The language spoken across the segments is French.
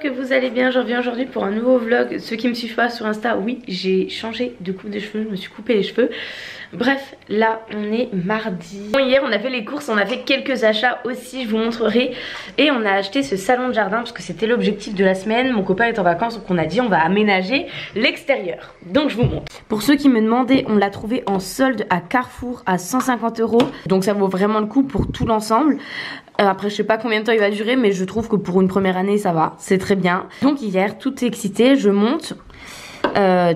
que vous allez bien. Je reviens aujourd'hui pour un nouveau vlog. Ceux qui me suivent pas sur Insta, oui, j'ai changé de coupe de cheveux, je me suis coupé les cheveux. Bref, là on est mardi. Bon, hier on a fait les courses, on a fait quelques achats aussi, je vous montrerai. Et on a acheté ce salon de jardin parce que c'était l'objectif de la semaine. Mon copain est en vacances donc on a dit on va aménager l'extérieur. Donc je vous montre. Pour ceux qui me demandaient, on l'a trouvé en solde à Carrefour à 150 €. Donc ça vaut vraiment le coup pour tout l'ensemble. Après je sais pas combien de temps il va durer, mais je trouve que pour une première année ça va, c'est très bien. Donc hier, toute excitée, je monte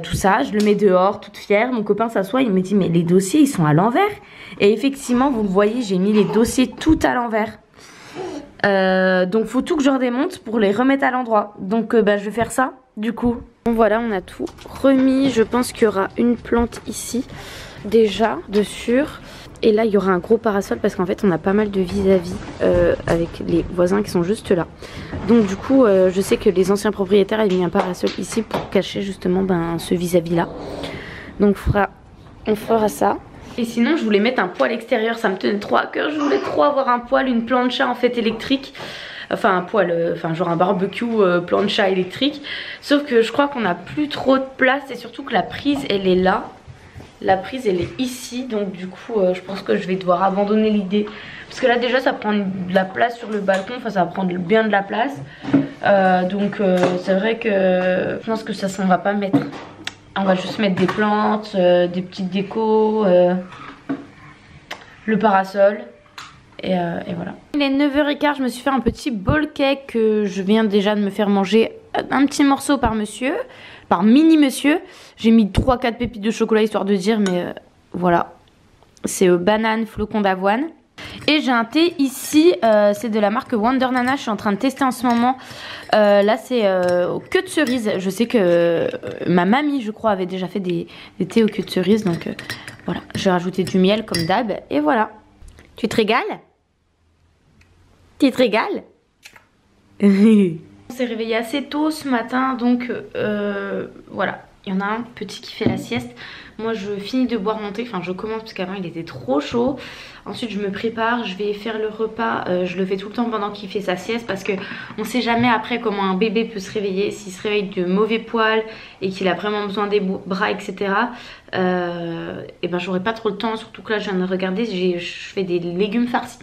tout ça, je le mets dehors, toute fière. Mon copain s'assoit, il me dit mais les dossiers ils sont à l'envers. Et effectivement vous le voyez, j'ai mis les dossiers tout à l'envers. Donc faut tout que je redémonte pour les remettre à l'endroit. Donc je vais faire ça du coup. Bon voilà, on a tout remis. Je pense qu'il y aura une plante ici déjà de sûr. Et là il y aura un gros parasol parce qu'en fait on a pas mal de vis-à-vis avec les voisins qui sont juste là. Donc du coup je sais que les anciens propriétaires avaient mis un parasol ici pour cacher justement ce vis-à-vis là. Donc on fera ça. Et sinon je voulais mettre un poêle extérieur, ça me tenait trop à cœur. Je voulais trop avoir un poêle, une plancha en fait électrique. Enfin un poêle, genre un barbecue plancha électrique. Sauf que je crois qu'on n'a plus trop de place et surtout que la prise elle est là. La prise elle est ici, donc du coup je pense que je vais devoir abandonner l'idée. Parce que là déjà ça prend de la place sur le balcon, enfin ça va prendre bien de la place. Donc c'est vrai que je pense que ça s'en va pas mettre. On va juste mettre des plantes, des petites décos, le parasol. Et voilà. Il est 9h15, je me suis fait un petit bowl cake que je viens déjà de me faire manger un petit morceau par monsieur. Par mini monsieur. J'ai mis 3-4 pépites de chocolat histoire de dire, mais voilà. C'est banane, flocon d'avoine. Et j'ai un thé ici, c'est de la marque Wonder Nana, je suis en train de tester en ce moment. Là c'est au queue de cerise. Je sais que ma mamie je crois avait déjà fait des thés aux queues de cerise. Donc voilà, j'ai rajouté du miel comme d'hab. Et voilà. Tu te régales? Tu te régales? On s'est réveillé assez tôt ce matin, donc voilà, il y en a un petit qui fait la sieste. Moi je finis de boire mon thé, enfin je commence parce qu'avant il était trop chaud. Ensuite je me prépare, je vais faire le repas, je le fais tout le temps pendant qu'il fait sa sieste parce que on sait jamais après comment un bébé peut se réveiller. S'il se réveille de mauvais poils et qu'il a vraiment besoin des bras etc. Et ben j'aurai pas trop le temps, surtout que là je viens de regarder, je fais des légumes farcis.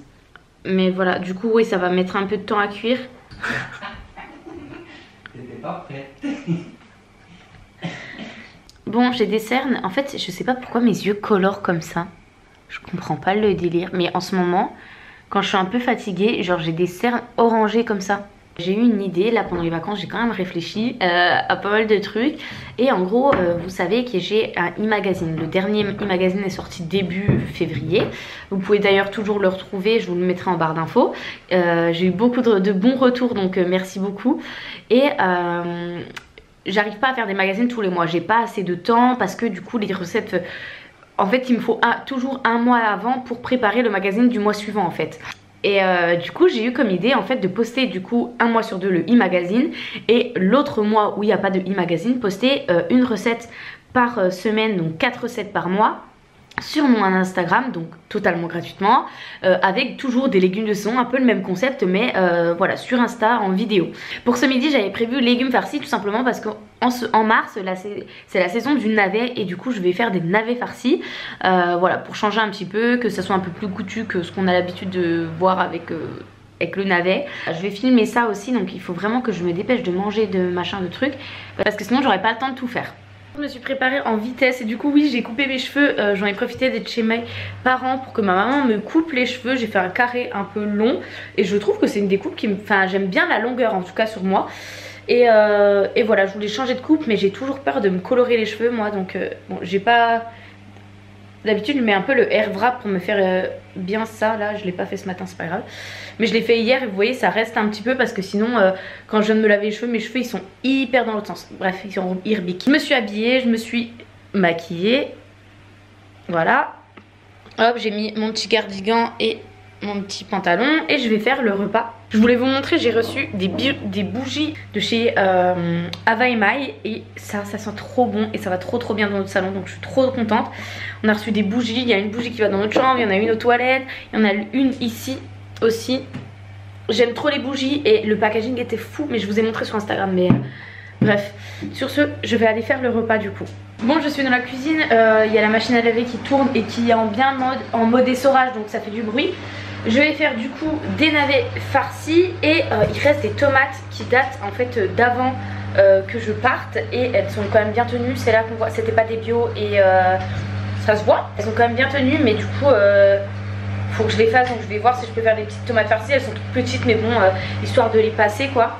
Mais voilà, du coup oui ça va mettre un peu de temps à cuire. Pas prêt. Bon, j'ai des cernes. En fait, je sais pas pourquoi mes yeux colorent comme ça. Je comprends pas le délire. Mais en ce moment, quand je suis un peu fatiguée, genre j'ai des cernes orangées comme ça. J'ai eu une idée, là pendant les vacances, j'ai quand même réfléchi à pas mal de trucs. Et en gros, vous savez que j'ai un e-magazine. Le dernier e-magazine est sorti début février. Vous pouvez d'ailleurs toujours le retrouver, je vous le mettrai en barre d'infos. J'ai eu beaucoup de bons retours, donc merci beaucoup. Et j'arrive pas à faire des magazines tous les mois. J'ai pas assez de temps parce que du coup les recettes... En fait, il me faut toujours un mois avant pour préparer le magazine du mois suivant en fait. Et du coup j'ai eu comme idée en fait de poster du coup un mois sur deux le e-magazine et l'autre mois où il n'y a pas de e-magazine poster une recette par semaine, donc 4 recettes par mois sur mon Instagram, donc totalement gratuitement, avec toujours des légumes de saison, un peu le même concept mais voilà sur Insta en vidéo. Pour ce midi j'avais prévu légumes farcis tout simplement parce qu'en mars là c'est la saison du navet et du coup je vais faire des navets farcis, voilà pour changer un petit peu, que ça soit un peu plus goûtu que ce qu'on a l'habitude de voir avec le navet. Je vais filmer ça aussi, donc il faut vraiment que je me dépêche de manger de machin de trucs parce que sinon j'aurai pas le temps de tout faire. Je me suis préparée en vitesse et du coup oui j'ai coupé mes cheveux, j'en ai profité d'être chez mes parents pour que ma maman me coupe les cheveux. J'ai fait un carré un peu long et je trouve que c'est une découpe qui me... Enfin j'aime bien la longueur en tout cas sur moi. Et voilà, je voulais changer de coupe mais j'ai toujours peur de me colorer les cheveux moi, donc bon j'ai pas... D'habitude je mets un peu le hair wrap pour me faire bien ça. Là je l'ai pas fait ce matin, c'est pas grave. Mais je l'ai fait hier et vous voyez ça reste un petit peu parce que sinon quand je viens de me laver les cheveux, mes cheveux ils sont hyper dans l'autre sens. Bref, ils sont irbiques. Je me suis habillée, je me suis maquillée. Voilà. Hop, j'ai mis mon petit cardigan et mon petit pantalon et je vais faire le repas. Je voulais vous montrer, j'ai reçu des bougies de chez Ava et Mai et ça sent trop bon et ça va trop bien dans notre salon, donc je suis trop contente. On a reçu des bougies, il y a une bougie qui va dans notre chambre, il y en a une aux toilettes, il y en a une ici aussi. j'aime trop les bougies et le packaging était fou, mais je vous ai montré sur Instagram. Mais bref, sur ce, je vais aller faire le repas du coup. Bon, je suis dans la cuisine, il y a la machine à laver qui tourne et qui est en mode essorage, donc ça fait du bruit. Je vais faire du coup des navets farcis et il reste des tomates qui datent en fait d'avant que je parte et elles sont quand même bien tenues. C'est là qu'on voit, c'était pas des bio et ça se voit. Elles sont quand même bien tenues, mais du coup faut que je les fasse, donc je vais voir si je peux faire des petites tomates farcies. Elles sont toutes petites, mais bon, histoire de les passer quoi.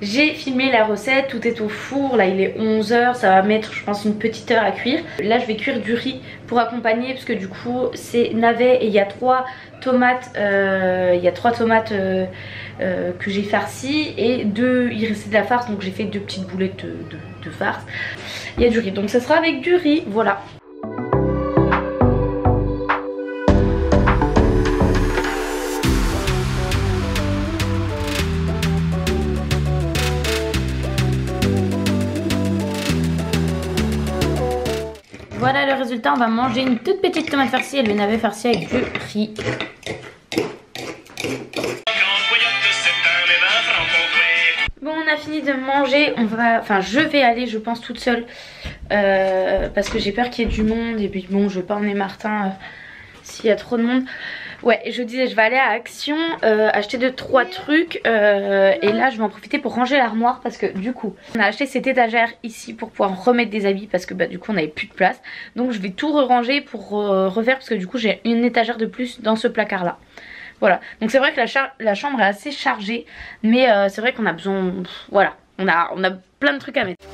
J'ai filmé la recette, tout est au four, là il est 11 h, ça va mettre je pense une petite heure à cuire. Là je vais cuire du riz pour accompagner parce que du coup c'est navet et il y a 3 tomates, que j'ai farcies et 2, il restait de la farce donc j'ai fait 2 petites boulettes de farce. Il y a du riz donc ça sera avec du riz, voilà. Voilà le résultat, on va manger une toute petite tomate farcie et le navet farci avec du riz. Bon, on a fini de manger, je vais aller je pense toute seule parce que j'ai peur qu'il y ait du monde et puis bon je vais pas emmener Martin s'il y a trop de monde. Ouais, je disais je vais aller à Action acheter 2-3 trucs et là je vais en profiter pour ranger l'armoire parce que du coup on a acheté cette étagère ici pour pouvoir remettre des habits parce que bah du coup on n'avait plus de place. Donc je vais tout ranger pour refaire parce que du coup j'ai une étagère de plus dans ce placard là. Voilà, donc c'est vrai que la chambre est assez chargée mais c'est vrai qu'on a besoin, voilà, on a plein de trucs à mettre.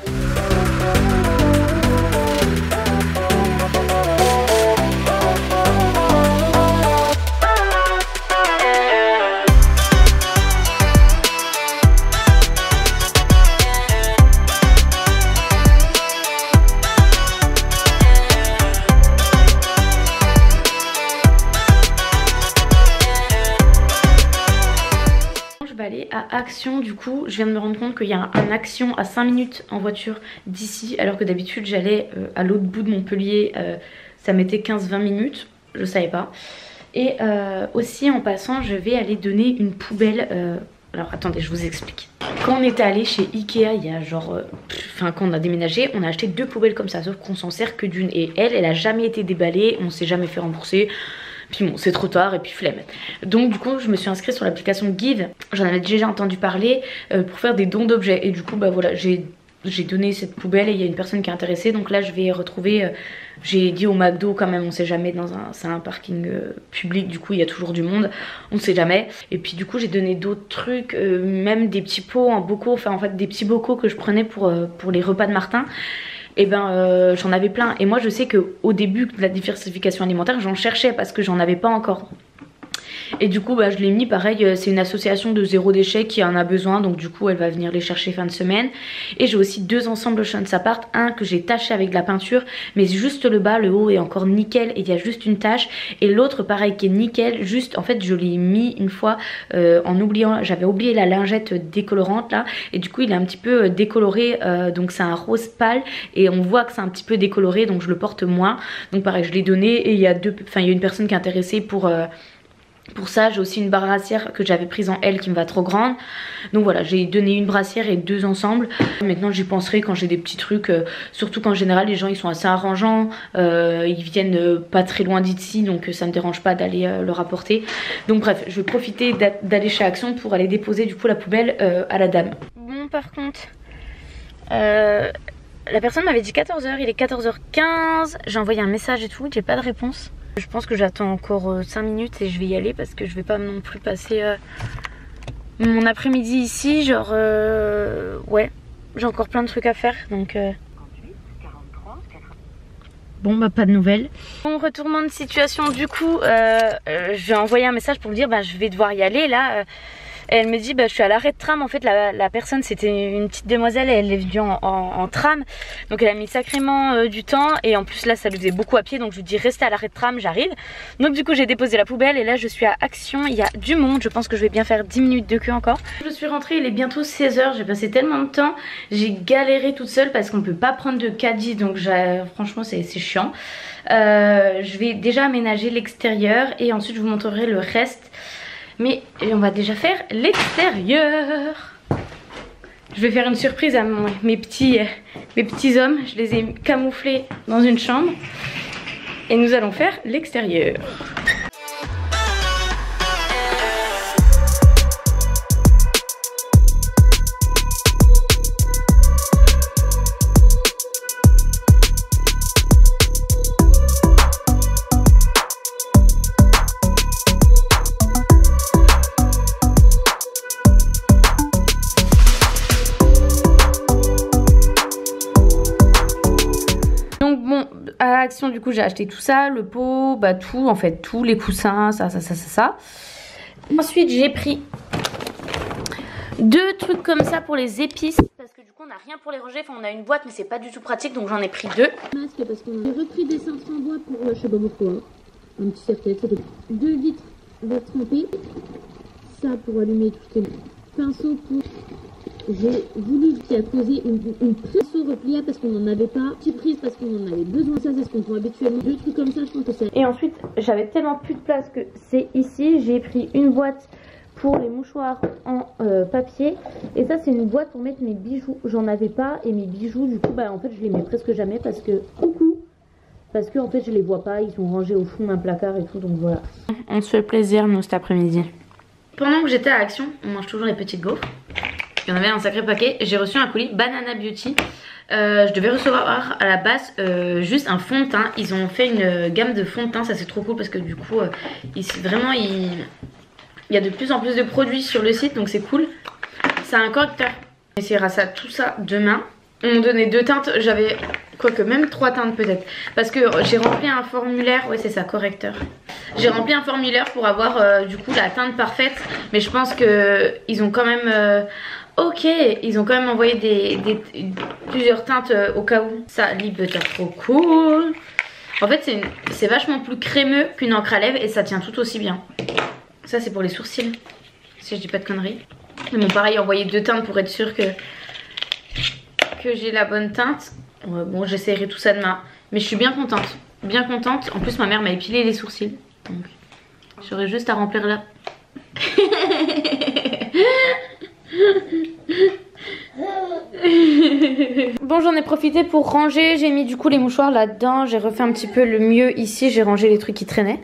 À Action, du coup je viens de me rendre compte qu'il y a un Action à 5 minutes en voiture d'ici alors que d'habitude j'allais à l'autre bout de Montpellier, ça mettait 15-20 minutes, je savais pas. Et aussi en passant je vais aller donner une poubelle, alors attendez je vous explique. Quand on était allé chez Ikea il y a genre, quand on a déménagé, on a acheté 2 poubelles comme ça sauf qu'on s'en sert que d'une et elle a jamais été déballée, on s'est jamais fait rembourser. Puis bon c'est trop tard et puis flemme. Donc du coup je me suis inscrite sur l'application Give. J'en avais déjà entendu parler pour faire des dons d'objets. Et du coup bah voilà j'ai donné cette poubelle et il y a une personne qui est intéressée. Donc là je vais retrouver, j'ai dit au McDo quand même, on sait jamais, c'est un parking public, du coup il y a toujours du monde, on sait jamais. Et puis du coup j'ai donné d'autres trucs, même des petits pots en bocaux, enfin en fait des petits bocaux que je prenais pour les repas de Martin. Et ben j'en avais plein et moi je sais que au début de la diversification alimentaire j'en cherchais parce que j'en avais pas encore. Et du coup bah, je l'ai mis pareil, c'est une association de zéro déchet qui en a besoin. Donc du coup elle va venir les chercher fin de semaine. Et j'ai aussi 2 ensembles Sapart. Un que j'ai taché avec de la peinture, mais juste le bas, le haut est encore nickel et il y a juste une tache. Et l'autre pareil qui est nickel, juste en fait je l'ai mis une fois en oubliant, j'avais oublié la lingette décolorante là. Et du coup il est un petit peu décoloré, donc c'est un rose pâle. Et on voit que c'est un petit peu décoloré, donc je le porte moins. Donc pareil je l'ai donné et il y a une personne qui est intéressée pour ça. J'ai aussi une brassière que j'avais prise en L qui me va trop grande. Donc voilà, j'ai donné une brassière et 2 ensemble. Maintenant j'y penserai quand j'ai des petits trucs, surtout qu'en général les gens ils sont assez arrangeants, ils viennent pas très loin d'ici, donc ça me dérange pas d'aller leur apporter. Donc bref, je vais profiter d'aller chez Action pour aller déposer du coup la poubelle à la dame. Bon par contre, la personne m'avait dit 14 h, il est 14h15, j'ai envoyé un message et tout, j'ai pas de réponse. Je pense que j'attends encore 5 minutes et je vais y aller parce que je vais pas non plus passer mon après-midi ici. Genre ouais, j'ai encore plein de trucs à faire donc Bon bah pas de nouvelles. Bon, retournement de situation du coup, je lui ai envoyé un message pour lui dire bah je vais devoir y aller là. Et elle me dit bah je suis à l'arrêt de tram. En fait la personne c'était une petite demoiselle et elle est venue en tram. Donc elle a mis sacrément du temps et en plus là ça lui faisait beaucoup à pied. Donc je lui dis restez à l'arrêt de tram, j'arrive. Donc du coup j'ai déposé la poubelle et là je suis à Action. Il y a du monde, je pense que je vais bien faire 10 minutes de queue encore. Je suis rentrée, il est bientôt 16 h. J'ai passé tellement de temps. J'ai galéré toute seule parce qu'on peut pas prendre de caddie. Donc franchement c'est chiant. Je vais déjà aménager l'extérieur et ensuite je vous montrerai le reste. Mais on va déjà faire l'extérieur. Je vais faire une surprise à mes petits hommes. Je les ai camouflés dans une chambre. Et nous allons faire l'extérieur. À Action du coup j'ai acheté tout ça, le pot, bah tout en fait, tous les coussins, ça. Ensuite j'ai pris 2 trucs comme ça pour les épices parce que du coup on n'a rien pour les ranger, enfin on a une boîte mais c'est pas du tout pratique donc j'en ai pris 2. Masque parce qu'on a repris des cintres en bois pour je sais pas pourquoi, un petit serre-tête, c'était 2 vitres verre trempé, ça pour allumer tout les pinceaux pour... J'ai voulu poser une pinceau repliable parce qu'on n'en avait pas, petite prise parce qu'on en avait besoin, ça c'est ce qu'on prend habituellement, 2 trucs comme ça je pense que c'est... Et ensuite j'avais tellement plus de place que c'est ici, j'ai pris une boîte pour les mouchoirs en papier et ça c'est une boîte pour mettre mes bijoux, j'en avais pas et mes bijoux du coup bah en fait je les mets presque jamais parce que en fait je les vois pas, ils sont rangés au fond d'un placard et tout donc voilà. On se fait plaisir nous cet après-midi. Pendant que j'étais à Action, on mange toujours les petites gaufres. Il y en avait un sacré paquet. J'ai reçu un colis Banana Beauty. Je devais recevoir à la base juste un fond de teint. Ils ont fait une gamme de fond de teint. Ça c'est trop cool parce que du coup vraiment il y a de plus en plus de produits sur le site. Donc c'est cool. C'est un correcteur. On essaiera ça, tout ça demain. On m'a donné 2 teintes. J'avais quoique même 3 teintes peut-être. Parce que j'ai rempli un formulaire. Ouais c'est ça, correcteur. J'ai rempli un formulaire pour avoir du coup la teinte parfaite. Mais je pense que ils ont quand même... Ok, ils ont quand même envoyé plusieurs teintes au cas où. Ça, Libeter, trop cool. En fait, c'est vachement plus crémeux qu'une encre à lèvres et ça tient tout aussi bien. Ça, c'est pour les sourcils, si je dis pas de conneries. Ils m'ont pareil envoyé 2 teintes pour être sûr que j'ai la bonne teinte. Bon, j'essaierai tout ça demain. Mais je suis bien contente. Bien contente. En plus, ma mère m'a épilé les sourcils. Donc, j'aurais juste à remplir là. Bon j'en ai profité pour ranger, j'ai mis du coup les mouchoirs là-dedans, j'ai refait un petit peu le mieux ici, j'ai rangé les trucs qui traînaient,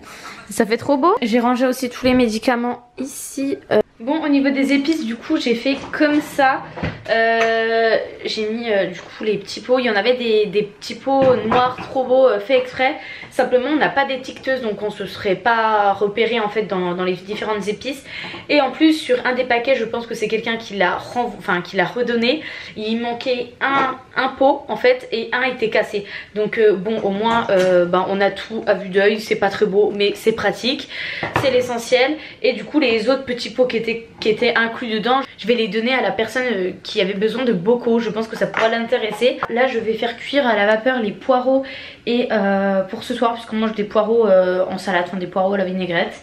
ça fait trop beau. J'ai rangé aussi tous les médicaments ici. Bon au niveau des épices du coup j'ai fait comme ça, j'ai mis du coup les petits pots, il y en avait des petits pots noirs trop beaux fait exprès. Simplement on n'a pas d'étiqueteuse donc on se serait pas repéré en fait dans les différentes épices. Et en plus sur un des paquets je pense que c'est quelqu'un qui l'a redonné. Il manquait un pot en fait et un était cassé. Donc bon au moins on a tout à vue d'œil, c'est pas très beau mais c'est pratique. C'est l'essentiel. Et du coup les autres petits pots qui étaient inclus dedans, je vais les donner à la personne qui avait besoin de bocaux. Je pense que ça pourra l'intéresser. Là je vais faire cuire à la vapeur les poireaux et pour ce soir puisqu'on mange des poireaux en salade, enfin des poireaux à la vinaigrette.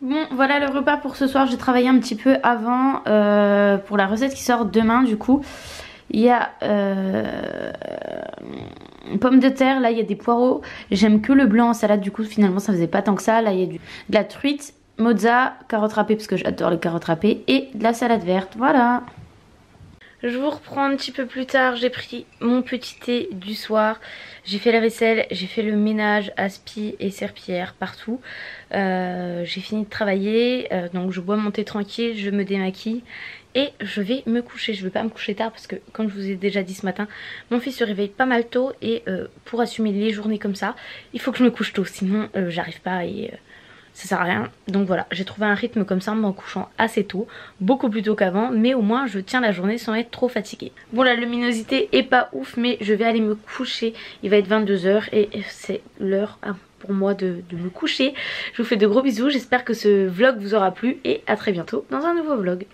Bon voilà le repas pour ce soir, j'ai travaillé un petit peu avant pour la recette qui sort demain du coup. Il y a pommes de terre, là il y a des poireaux. J'aime que le blanc en salade, du coup finalement ça faisait pas tant que ça. Là il y a de la truite, mozza, carottes râpées parce que j'adore les carottes râpées et de la salade verte, voilà. Je vous reprends un petit peu plus tard. J'ai pris mon petit thé du soir. J'ai fait la vaisselle, j'ai fait le ménage, aspi et serpillière partout. J'ai fini de travailler, donc je bois mon thé tranquille, je me démaquille et je vais me coucher. Je vais pas me coucher tard parce que comme je vous ai déjà dit ce matin, mon fils se réveille pas mal tôt et pour assumer les journées comme ça, il faut que je me couche tôt, sinon j'arrive pas et ça sert à rien. Donc voilà, j'ai trouvé un rythme comme ça en me couchant assez tôt, beaucoup plus tôt qu'avant, mais au moins je tiens la journée sans être trop fatiguée. Bon, la luminosité est pas ouf, mais je vais aller me coucher. Il va être 22 h et c'est l'heure pour moi de me coucher. Je vous fais de gros bisous, j'espère que ce vlog vous aura plu et à très bientôt dans un nouveau vlog.